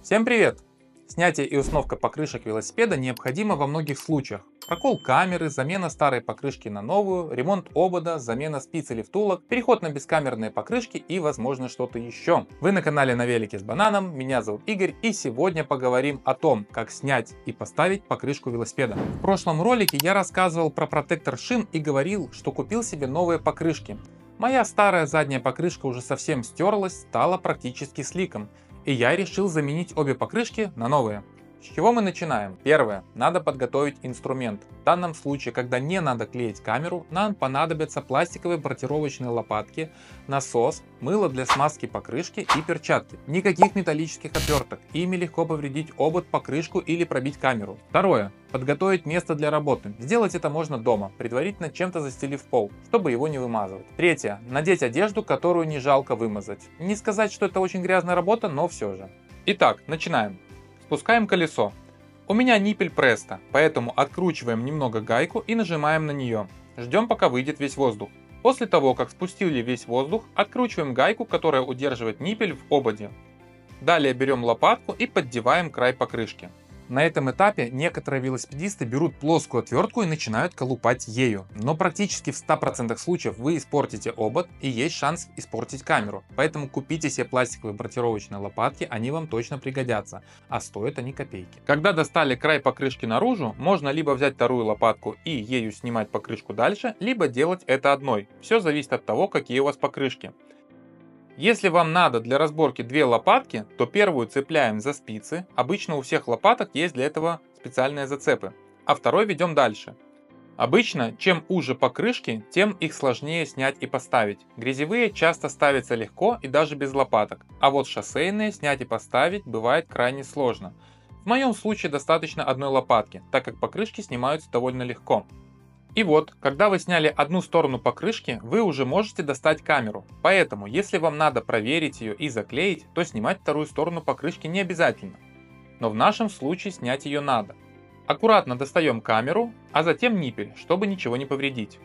Всем привет! Снятие и установка покрышек велосипеда необходимо во многих случаях. Прокол камеры, замена старой покрышки на новую, ремонт обода, замена спиц или втулок, переход на бескамерные покрышки и возможно что-то еще. Вы на канале На Велике с Бананом, меня зовут Игорь, и сегодня поговорим о том, как снять и поставить покрышку велосипеда. В прошлом ролике я рассказывал про протектор шин и говорил, что купил себе новые покрышки. Моя старая задняя покрышка уже совсем стерлась, стала практически сликом. И я решил заменить обе покрышки на новые. С чего мы начинаем? Первое. Надо подготовить инструмент. В данном случае, когда не надо клеить камеру, нам понадобятся пластиковые бортировочные лопатки, насос, мыло для смазки покрышки и перчатки. Никаких металлических отверток. Ими легко повредить обод, покрышку или пробить камеру. Второе. Подготовить место для работы. Сделать это можно дома, предварительно чем-то застелив пол, чтобы его не вымазывать. Третье. Надеть одежду, которую не жалко вымазать. Не сказать, что это очень грязная работа, но все же. Итак, начинаем. Спускаем колесо. У меня ниппель Presto, поэтому откручиваем немного гайку и нажимаем на нее. Ждем, пока выйдет весь воздух. После того, как спустили весь воздух, откручиваем гайку, которая удерживает ниппель в ободе. Далее берем лопатку и поддеваем край покрышки. На этом этапе некоторые велосипедисты берут плоскую отвертку и начинают колупать ею, но практически в 100% случаев вы испортите обод и есть шанс испортить камеру, поэтому купите себе пластиковые бортировочные лопатки, они вам точно пригодятся, а стоят они копейки. Когда достали край покрышки наружу, можно либо взять вторую лопатку и ею снимать покрышку дальше, либо делать это одной, все зависит от того, какие у вас покрышки. Если вам надо для разборки две лопатки, то первую цепляем за спицы, обычно у всех лопаток есть для этого специальные зацепы, а второй ведем дальше. Обычно, чем уже покрышки, тем их сложнее снять и поставить. Грязевые часто ставятся легко и даже без лопаток, а вот шоссейные снять и поставить бывает крайне сложно. В моем случае достаточно одной лопатки, так как покрышки снимаются довольно легко. И вот, когда вы сняли одну сторону покрышки, вы уже можете достать камеру. Поэтому, если вам надо проверить ее и заклеить, то снимать вторую сторону покрышки не обязательно. Но в нашем случае снять ее надо. Аккуратно достаем камеру, а затем ниппель, чтобы ничего не повредить.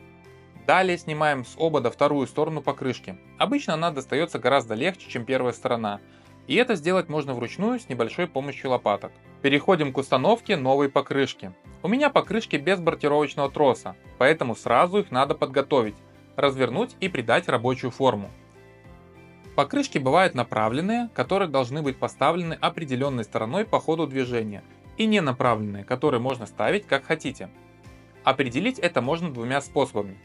Далее снимаем с обода вторую сторону покрышки. Обычно она достается гораздо легче, чем первая сторона. И это сделать можно вручную с небольшой помощью лопаток. Переходим к установке новой покрышки. У меня покрышки без бортировочного троса, поэтому сразу их надо подготовить, развернуть и придать рабочую форму. Покрышки бывают направленные, которые должны быть поставлены определенной стороной по ходу движения, и не направленные, которые можно ставить как хотите. Определить это можно двумя способами.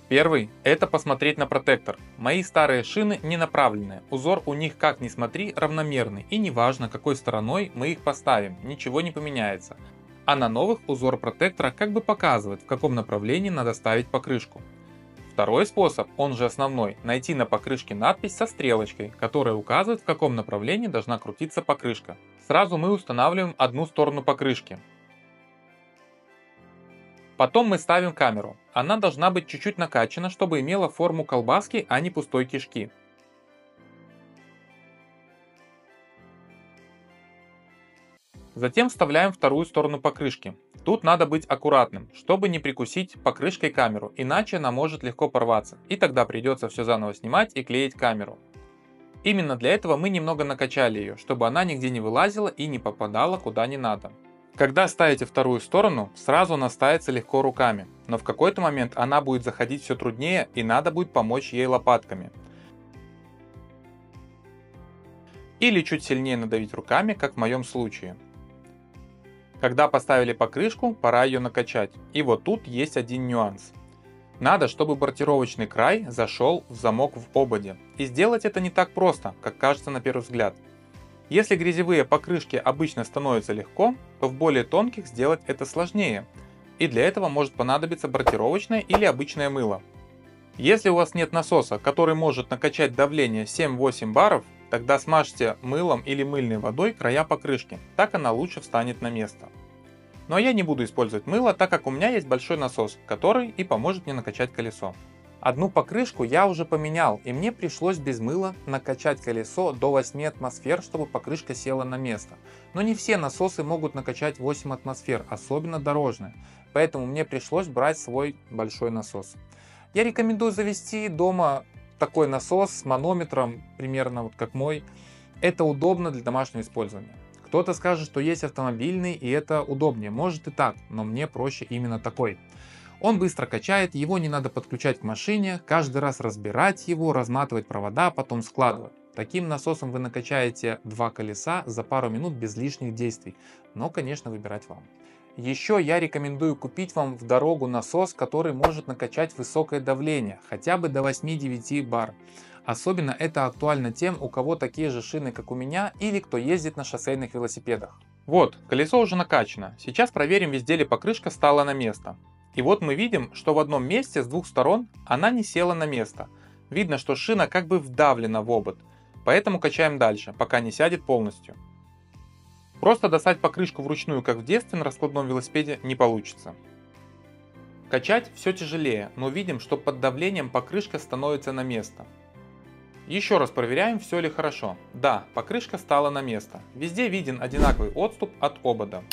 Первый – это посмотреть на протектор. Мои старые шины не направленные, узор у них как ни смотри равномерный, и неважно какой стороной мы их поставим, ничего не поменяется. А на новых узор протектора как бы показывает, в каком направлении надо ставить покрышку. Второй способ, он же основной, найти на покрышке надпись со стрелочкой, которая указывает, в каком направлении должна крутиться покрышка. Сразу мы устанавливаем одну сторону покрышки. Потом мы ставим камеру. Она должна быть чуть-чуть накачана, чтобы имела форму колбаски, а не пустой кишки. Затем вставляем вторую сторону покрышки. Тут надо быть аккуратным, чтобы не прикусить покрышкой камеру, иначе она может легко порваться, и тогда придется все заново снимать и клеить камеру. Именно для этого мы немного накачали ее, чтобы она нигде не вылазила и не попадала куда не надо. Когда ставите вторую сторону, сразу она ставится легко руками, но в какой-то момент она будет заходить все труднее и надо будет помочь ей лопатками. Или чуть сильнее надавить руками, как в моем случае. Когда поставили покрышку, пора ее накачать. И вот тут есть один нюанс. Надо, чтобы бортировочный край зашел в замок в ободе. И сделать это не так просто, как кажется на первый взгляд. Если грязевые покрышки обычно становятся легко, то в более тонких сделать это сложнее. И для этого может понадобиться бортировочное или обычное мыло. Если у вас нет насоса, который может накачать давление 7-8 баров, тогда смажьте мылом или мыльной водой края покрышки, так она лучше встанет на место. Но я не буду использовать мыло, так как у меня есть большой насос, который и поможет мне накачать колесо. Одну покрышку я уже поменял, и мне пришлось без мыла накачать колесо до 8 атмосфер, чтобы покрышка села на место. Но не все насосы могут накачать 8 атмосфер, особенно дорожные, поэтому мне пришлось брать свой большой насос. Я рекомендую завести дома такой насос с манометром, примерно вот как мой. Это удобно для домашнего использования. Кто-то скажет, что есть автомобильный и это удобнее. Может и так, но мне проще именно такой. Он быстро качает, его не надо подключать к машине, каждый раз разбирать его, разматывать провода, потом складывать. Таким насосом вы накачаете 2 колеса за пару минут без лишних действий, но, конечно, выбирать вам. Еще я рекомендую купить вам в дорогу насос, который может накачать высокое давление, хотя бы до 8-9 бар. Особенно это актуально тем, у кого такие же шины, как у меня, или кто ездит на шоссейных велосипедах. Вот, колесо уже накачано. Сейчас проверим, везде ли покрышка стала на место. И вот мы видим, что в одном месте с двух сторон она не села на место. Видно, что шина как бы вдавлена в обод. Поэтому качаем дальше, пока не сядет полностью. Просто достать покрышку вручную, как в детстве на раскладном велосипеде, не получится. Качать все тяжелее, но видим, что под давлением покрышка становится на место. Еще раз проверяем, все ли хорошо. Да, покрышка стала на место. Везде виден одинаковый отступ от обода.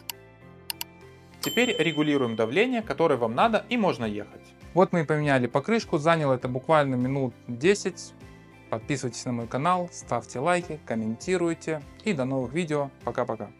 Теперь регулируем давление, которое вам надо, и можно ехать. Вот мы и поменяли покрышку, заняло это буквально минут 10. Подписывайтесь на мой канал, ставьте лайки, комментируйте и до новых видео. Пока-пока.